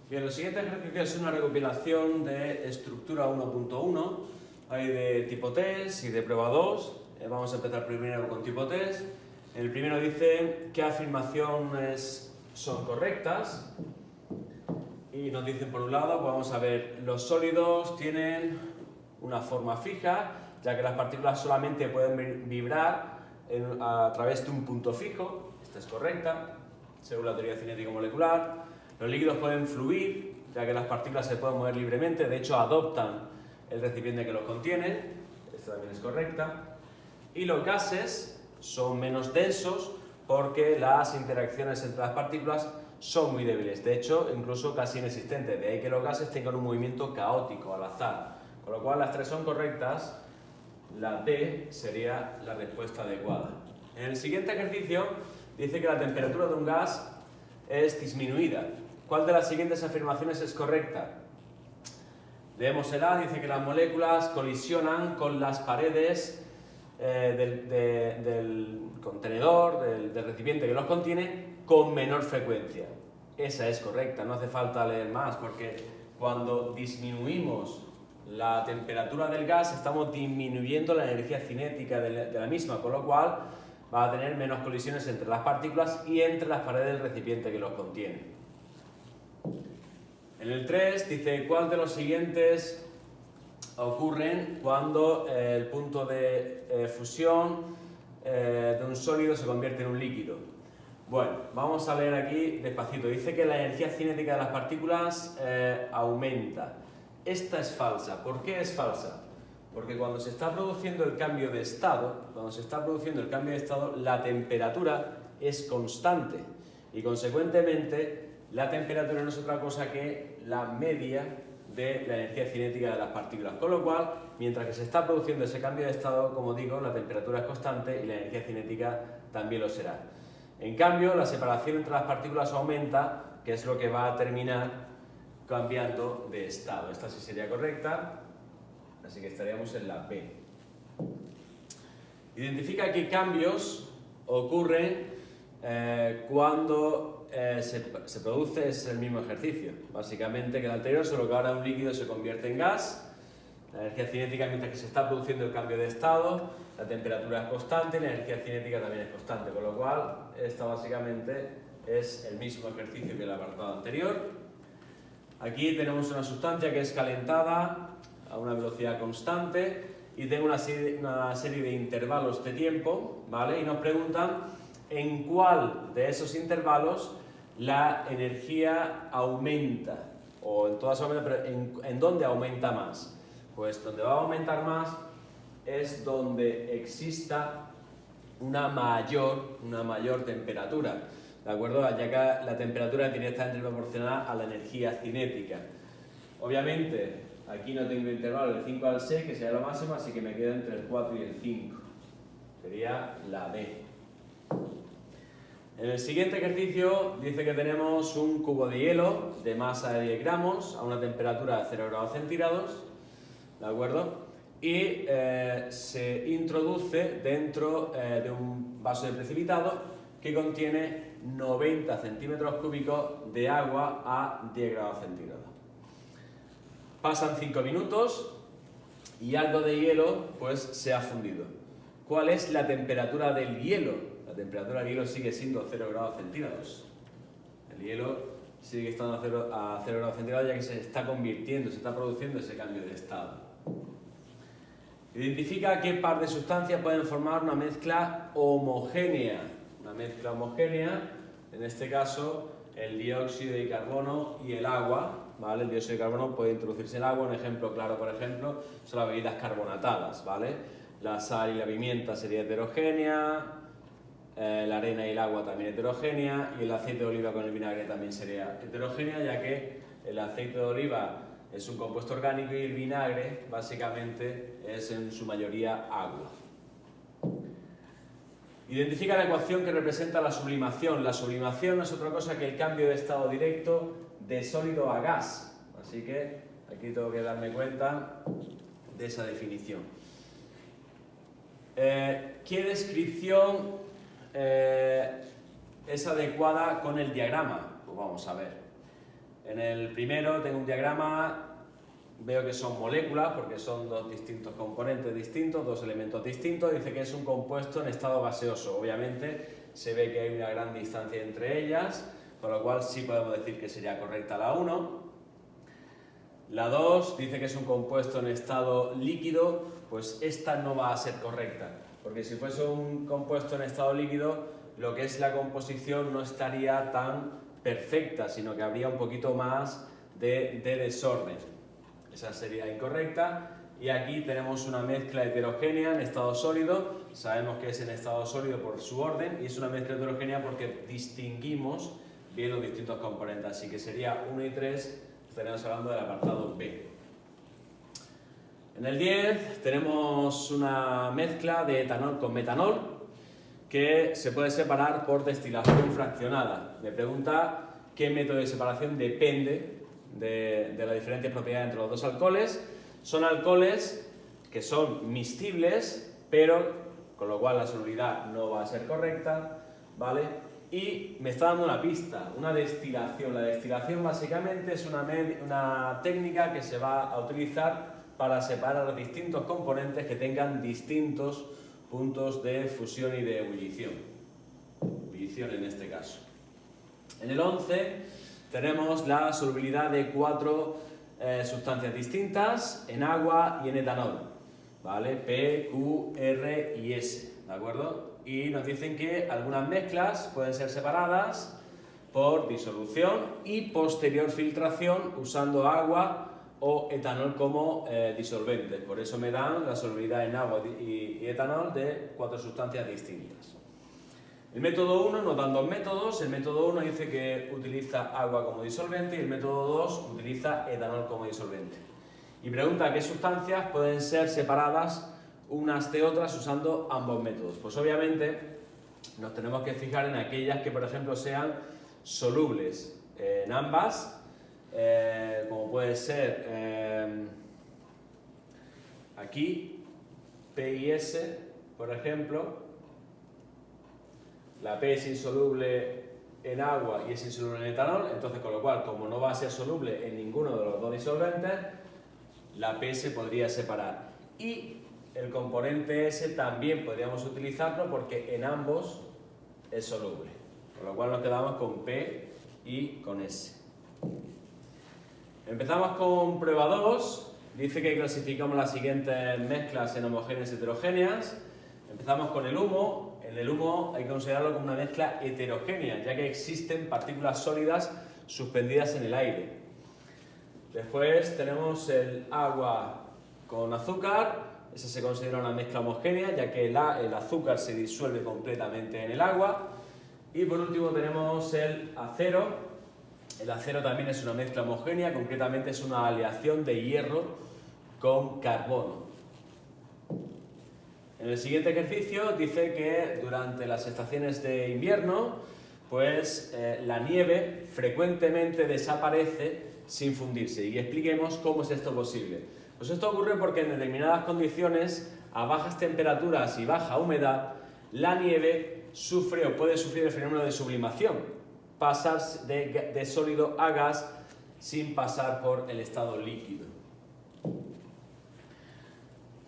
Bien, el siguiente ejercicio es una recopilación de estructura 1.1. Hay de tipo test y de prueba 2. Vamos a empezar primero con tipo test. El primero dice qué afirmaciones son correctas. Y nos dicen por un lado, pues vamos a ver, los sólidos tienen una forma fija, ya que las partículas solamente pueden vibrar a través de un punto fijo. Esta es correcta, según la teoría cinético-molecular. Los líquidos pueden fluir, ya que las partículas se pueden mover libremente, de hecho adoptan el recipiente que los contiene. Esta también es correcta. Y los gases son menos densos porque las interacciones entre las partículas son muy débiles, de hecho incluso casi inexistentes, de ahí que los gases tengan un movimiento caótico, al azar. Con lo cual las tres son correctas, la D sería la respuesta adecuada. En el siguiente ejercicio dice que la temperatura de un gas es disminuida. ¿Cuál de las siguientes afirmaciones es correcta? Leemos el A, dice que las moléculas colisionan con las paredes del contenedor, del recipiente que los contiene, con menor frecuencia. Esa es correcta, no hace falta leer más, porque cuando disminuimos la temperatura del gas estamos disminuyendo la energía cinética de la misma, con lo cual va a tener menos colisiones entre las partículas y entre las paredes del recipiente que los contiene. En el 3 dice, ¿cuál de los siguientes ocurren cuando el punto de fusión de un sólido se convierte en un líquido? Bueno, vamos a leer aquí despacito. Dice que la energía cinética de las partículas aumenta. Esta es falsa. ¿Por qué es falsa? Porque cuando se está produciendo el cambio de estado, la temperatura es constante y consecuentemente la temperatura no es otra cosa que la media de la energía cinética de las partículas, con lo cual, mientras que se está produciendo ese cambio de estado, como digo, la temperatura es constante y la energía cinética también lo será. En cambio, la separación entre las partículas aumenta, que es lo que va a terminar cambiando de estado. Esta sí sería correcta, así que estaríamos en la B. Identifica qué cambios ocurren cuando se produce el mismo ejercicio. Básicamente que el anterior, solo que ahora un líquido se convierte en gas. La energía cinética, mientras que se está produciendo el cambio de estado, la temperatura es constante y la energía cinética también es constante, con lo cual esta básicamente es el mismo ejercicio que el apartado anterior. Aquí tenemos una sustancia que es calentada a una velocidad constante y tengo una serie de intervalos de tiempo, ¿vale? Y nos preguntan en cuál de esos intervalos la energía aumenta, o en todas aumenta, pero en dónde aumenta más. Pues donde va a aumentar más es donde exista una mayor temperatura, ¿de acuerdo? Ya que la temperatura es directamente proporcional a la energía cinética. Obviamente, aquí no tengo intervalo del 5 al 6, que sería lo máximo, así que me quedo entre el 4 y el 5. Sería la D. En el siguiente ejercicio dice que tenemos un cubo de hielo de masa de 10 gramos a una temperatura de 0 grados centígrados, ¿de acuerdo? Y se introduce dentro de un vaso de precipitado que contiene 90 centímetros cúbicos de agua a 10 grados centígrados. Pasan 5 minutos y algo de hielo pues se ha fundido. ¿Cuál es la temperatura del hielo? La temperatura del hielo sigue siendo 0 grados centígrados. El hielo sigue estando a 0 grados centígrados ya que se está convirtiendo, se está produciendo ese cambio de estado. Identifica qué par de sustancias pueden formar una mezcla homogénea. Una mezcla homogénea, en este caso, el dióxido de carbono y el agua, ¿vale? El dióxido de carbono puede introducirse en el agua. Un ejemplo claro, por ejemplo, son las bebidas carbonatadas, ¿vale? La sal y la pimienta sería heterogénea, la arena y el agua también heterogénea, y el aceite de oliva con el vinagre también sería heterogénea, ya que el aceite de oliva es un compuesto orgánico y el vinagre básicamente es en su mayoría agua. Identifica la ecuación que representa la sublimación. La sublimación no es otra cosa que el cambio de estado directo de sólido a gas. Así que aquí tengo que darme cuenta de esa definición. ¿Qué descripción es adecuada con el diagrama? Pues vamos a ver. En el primero tengo un diagrama, veo que son moléculas porque son dos distintos componentes distintos, dos elementos distintos. Dice que es un compuesto en estado gaseoso. Obviamente se ve que hay una gran distancia entre ellas, con lo cual sí podemos decir que sería correcta la 1. La 2 dice que es un compuesto en estado líquido, pues esta no va a ser correcta, porque si fuese un compuesto en estado líquido, lo que es la composición no estaría tan perfecta, sino que habría un poquito más de desorden. Esa sería incorrecta. Y aquí tenemos una mezcla heterogénea en estado sólido. Sabemos que es en estado sólido por su orden y es una mezcla heterogénea porque distinguimos bien los distintos componentes. Así que sería 1 y 3, estaremos hablando del apartado B. En el 10 tenemos una mezcla de etanol con metanol que se puede separar por destilación fraccionada. Me pregunta qué método de separación depende de las diferentes propiedades entre los dos alcoholes. Son alcoholes que son miscibles, pero con lo cual la solubilidad no va a ser correcta, ¿vale? Y me está dando una pista, una destilación. La destilación básicamente es una técnica que se va a utilizar para separar los distintos componentes que tengan distintos puntos de fusión y de ebullición. Ebullición en este caso. En el 11 tenemos la solubilidad de 4 sustancias distintas en agua y en etanol, ¿vale? P, Q, R y S, ¿de acuerdo? Y nos dicen que algunas mezclas pueden ser separadas por disolución y posterior filtración usando agua o etanol como disolventes. Por eso me dan la solubilidad en agua y etanol de 4 sustancias distintas. El método 1 nos dan 2 métodos. El método 1 dice que utiliza agua como disolvente y el método 2 utiliza etanol como disolvente. Y pregunta qué sustancias pueden ser separadas unas de otras usando ambos métodos. Pues obviamente nos tenemos que fijar en aquellas que, por ejemplo, sean solubles en ambas, como puede ser aquí P y S, por ejemplo. La P es insoluble en agua y es insoluble en etanol, entonces con lo cual, como no va a ser soluble en ninguno de los dos disolventes, la P se podría separar. Y el componente S también podríamos utilizarlo porque en ambos es soluble, con lo cual nos quedamos con P y con S. Empezamos con prueba 2. Dice que clasificamos las siguientes mezclas en homogéneas y heterogéneas. Empezamos con el humo. En el humo hay que considerarlo como una mezcla heterogénea, ya que existen partículas sólidas suspendidas en el aire. Después tenemos el agua con azúcar. Esa se considera una mezcla homogénea, ya que el azúcar se disuelve completamente en el agua. Y por último tenemos el acero. El acero también es una mezcla homogénea, concretamente es una aleación de hierro con carbono. En el siguiente ejercicio dice que durante las estaciones de invierno, pues la nieve frecuentemente desaparece sin fundirse. Y expliquemos cómo es esto posible. Pues esto ocurre porque en determinadas condiciones, a bajas temperaturas y baja humedad, la nieve sufre o puede sufrir el fenómeno de sublimación, pasar de sólido a gas sin pasar por el estado líquido.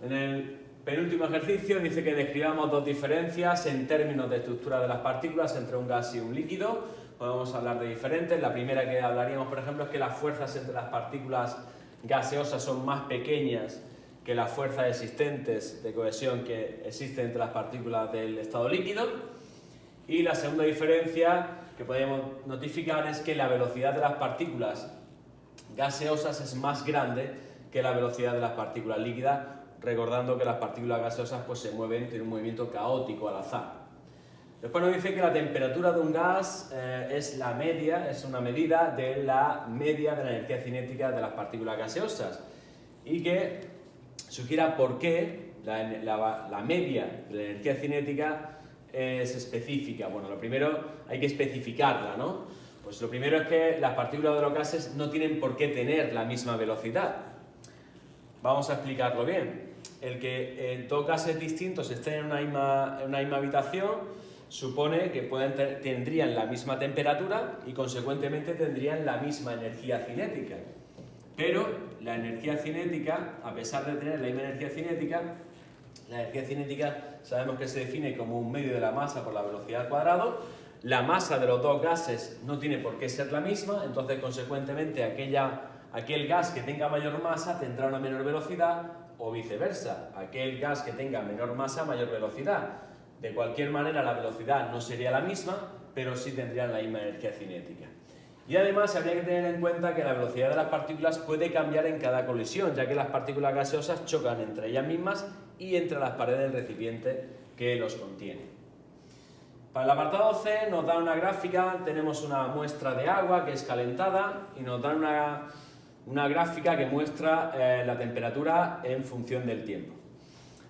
En el penúltimo ejercicio dice que describamos dos diferencias en términos de estructura de las partículas entre un gas y un líquido. Podemos hablar de diferentes. La primera que hablaríamos, por ejemplo, es que las fuerzas entre las partículas gaseosas son más pequeñas que las fuerzas existentes de cohesión que existen entre las partículas del estado líquido. Y la segunda diferencia que podemos notificar es que la velocidad de las partículas gaseosas es más grande que la velocidad de las partículas líquidas, recordando que las partículas gaseosas pues, se mueven en un movimiento caótico al azar. Después nos dice que la temperatura de un gas es la media, es una medida de la media de la energía cinética de las partículas gaseosas y que sugiera por qué la media de la energía cinética es específica. Bueno, lo primero hay que especificarla, ¿no? Pues lo primero es que las partículas de los gases no tienen por qué tener la misma velocidad. Vamos a explicarlo bien. El que dos gases distintos estén en una misma habitación supone que tendrían la misma temperatura y consecuentemente tendrían la misma energía cinética. Pero la energía cinética, a pesar de tener la misma energía cinética, la energía cinética sabemos que se define como un medio de la masa por la velocidad al cuadrado. La masa de los dos gases no tiene por qué ser la misma, entonces consecuentemente aquel gas que tenga mayor masa tendrá una menor velocidad o viceversa, aquel gas que tenga menor masa mayor velocidad. De cualquier manera la velocidad no sería la misma, pero sí tendrían la misma energía cinética. Y además habría que tener en cuenta que la velocidad de las partículas puede cambiar en cada colisión, ya que las partículas gaseosas chocan entre ellas mismas y entre las paredes del recipiente que los contiene. Para el apartado C nos da una gráfica, tenemos una muestra de agua que es calentada y nos dan una gráfica que muestra la temperatura en función del tiempo.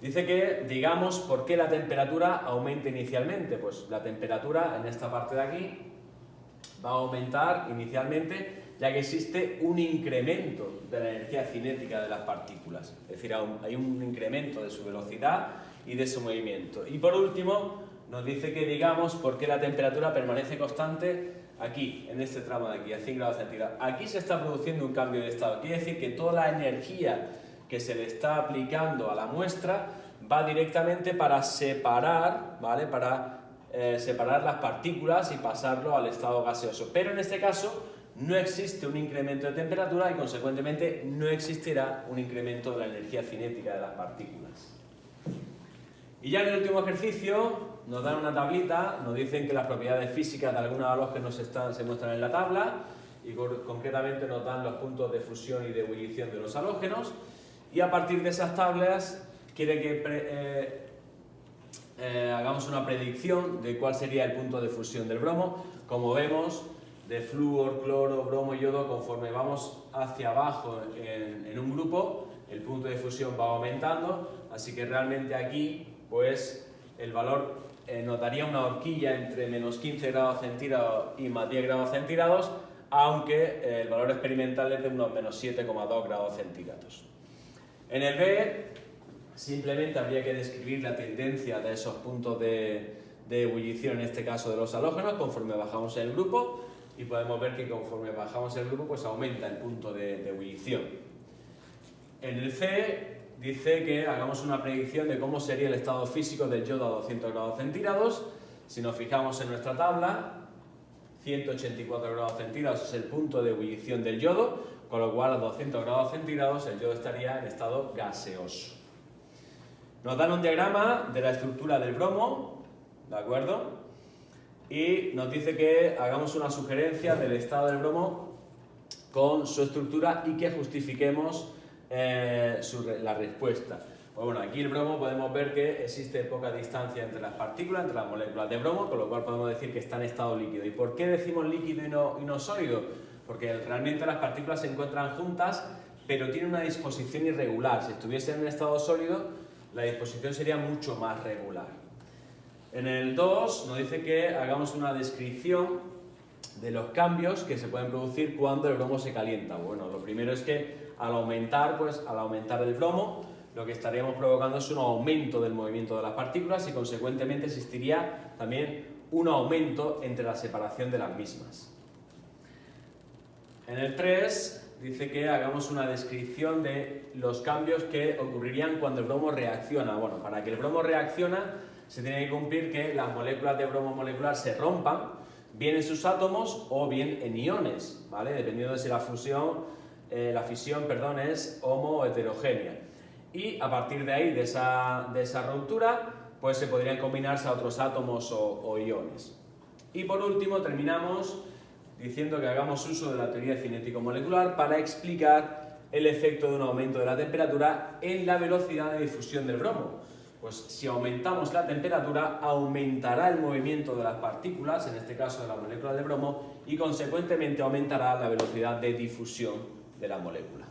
Dice que digamos por qué la temperatura aumenta inicialmente. Pues la temperatura en esta parte de aquí va a aumentar inicialmente ya que existe un incremento de la energía cinética de las partículas. Es decir, hay un incremento de su velocidad y de su movimiento. Y por último nos dice que digamos por qué la temperatura permanece constante aquí, en este tramo de aquí, a 5 grados centígrados. Aquí se está produciendo un cambio de estado. Quiere decir que toda la energía que se le está aplicando a la muestra va directamente para separar, ¿vale? Separar las partículas y pasarlo al estado gaseoso. Pero en este caso no existe un incremento de temperatura y consecuentemente no existirá un incremento de la energía cinética de las partículas. Y ya en el último ejercicio nos dan una tablita, nos dicen que las propiedades físicas de algunos halógenos se muestran en la tabla y concretamente nos dan los puntos de fusión y de ebullición de los halógenos y a partir de esas tablas quiere que hagamos una predicción de cuál sería el punto de fusión del bromo. Como vemos, de flúor, cloro, bromo y yodo, conforme vamos hacia abajo en un grupo, el punto de fusión va aumentando, así que realmente aquí pues el valor nos daría una horquilla entre menos 15 grados centígrados y más 10 grados centígrados, aunque el valor experimental es de unos menos 7,2 grados centígrados. En el B simplemente habría que describir la tendencia de esos puntos de ebullición, en este caso de los halógenos, conforme bajamos el grupo, y podemos ver que conforme bajamos el grupo pues aumenta el punto de ebullición. En el C dice que hagamos una predicción de cómo sería el estado físico del yodo a 200 grados centígrados. Si nos fijamos en nuestra tabla, 184 grados centígrados es el punto de ebullición del yodo, con lo cual a 200 grados centígrados el yodo estaría en estado gaseoso. Nos dan un diagrama de la estructura del bromo, ¿de acuerdo? Y nos dice que hagamos una sugerencia del estado del bromo con su estructura y que justifiquemos la respuesta. Pues bueno, aquí el bromo podemos ver que existe poca distancia entre las partículas, entre las moléculas de bromo, con lo cual podemos decir que está en estado líquido. ¿Y por qué decimos líquido y no sólido? Porque realmente las partículas se encuentran juntas, pero tienen una disposición irregular. Si estuviesen en estado sólido, la disposición sería mucho más regular. En el 2 nos dice que hagamos una descripción de los cambios que se pueden producir cuando el bromo se calienta. Bueno, lo primero es que al aumentar el bromo, lo que estaríamos provocando es un aumento del movimiento de las partículas y consecuentemente existiría también un aumento entre la separación de las mismas. En el 3 dice que hagamos una descripción de los cambios que ocurrirían cuando el bromo reacciona. Bueno, para que el bromo reacciona se tiene que cumplir que las moléculas de bromo molecular se rompan, bien en sus átomos o bien en iones, ¿vale? Dependiendo de si la fisión es homo o heterogénea. Y a partir de ahí, de esa ruptura, pues se podrían combinarse a otros átomos o iones. Y por último terminamos diciendo que hagamos uso de la teoría cinético-molecular para explicar el efecto de un aumento de la temperatura en la velocidad de difusión del bromo. Pues si aumentamos la temperatura, aumentará el movimiento de las partículas, en este caso de la molécula de bromo, y consecuentemente aumentará la velocidad de difusión de la molécula.